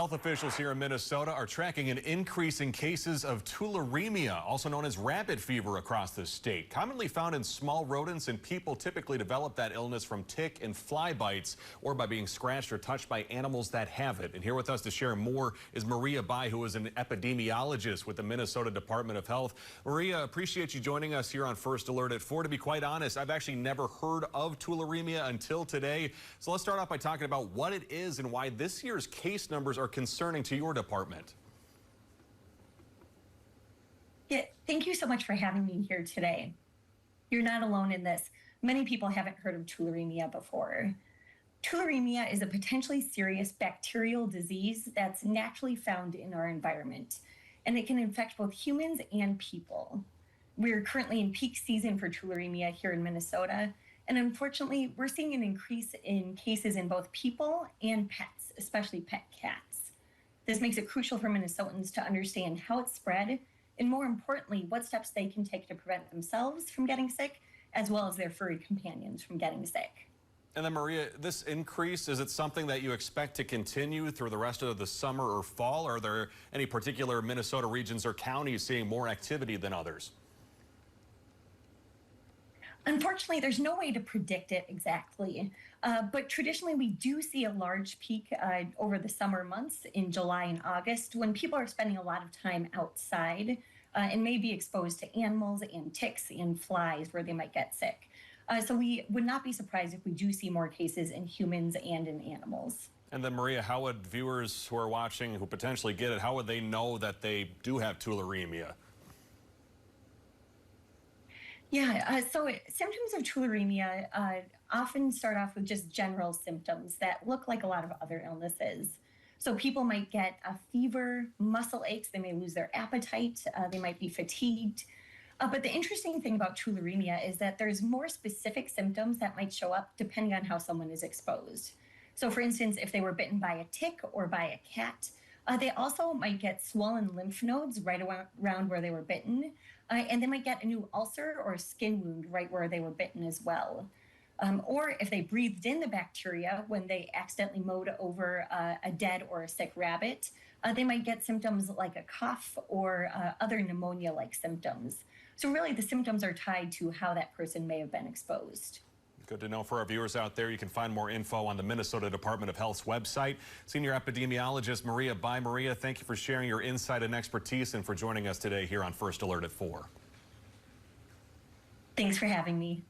Health officials here in Minnesota are tracking an increase in cases of tularemia, also known as rabbit fever, across the state. Commonly found in small rodents, and people typically develop that illness from tick and fly bites or by being scratched or touched by animals that have it. And here with us to share more is Maria Bai, who is an epidemiologist with the Minnesota Department of Health. Maria, appreciate you joining us here on First Alert at 4. To be quite honest, I've actually never heard of tularemia until today. So let's start off by talking about what it is and why this year's case numbers are concerning to your department. Yeah, thank you so much for having me here today. You're not alone in this. Many people haven't heard of tularemia before. Tularemia is a potentially serious bacterial disease that's naturally found in our environment, and it can infect both humans and people. We're currently in peak season for tularemia here in Minnesota, and unfortunately, we're seeing an increase in cases in both people and pets, especially pet cats. This makes it crucial for Minnesotans to understand how it's spread, and more importantly, what steps they can take to prevent themselves from getting sick, as well as their furry companions from getting sick. And then, Maria, this increase, is it something that you expect to continue through the rest of the summer or fall? Are there any particular Minnesota regions or counties seeing more activity than others? Unfortunately, there's no way to predict it exactly, but traditionally we do see a large peak over the summer months in July and August when people are spending a lot of time outside and may be exposed to animals and ticks and flies where they might get sick. So we would not be surprised if we do see more cases in humans and in animals. And then, Maria, how would viewers who are watching who potentially get it, how would they know that they do have tularemia? Yeah, so symptoms of tularemia often start off with just general symptoms that look like a lot of other illnesses. So people might get a fever, muscle aches, they may lose their appetite, they might be fatigued. But the interesting thing about tularemia is that there's more specific symptoms that might show up depending on how someone is exposed. So for instance, if they were bitten by a tick or by a cat, they also might get swollen lymph nodes right around where they were bitten, and they might get a new ulcer or a skin wound right where they were bitten as well. Or if they breathed in the bacteria when they accidentally mowed over a dead or a sick rabbit, they might get symptoms like a cough or other pneumonia-like symptoms. So really the symptoms are tied to how that person may have been exposed. Good to know for our viewers out there. You can find more info on the Minnesota Department of Health's website. Senior Epidemiologist Maria Bai. Maria, thank you for sharing your insight and expertise and for joining us today here on First Alert at 4. Thanks for having me.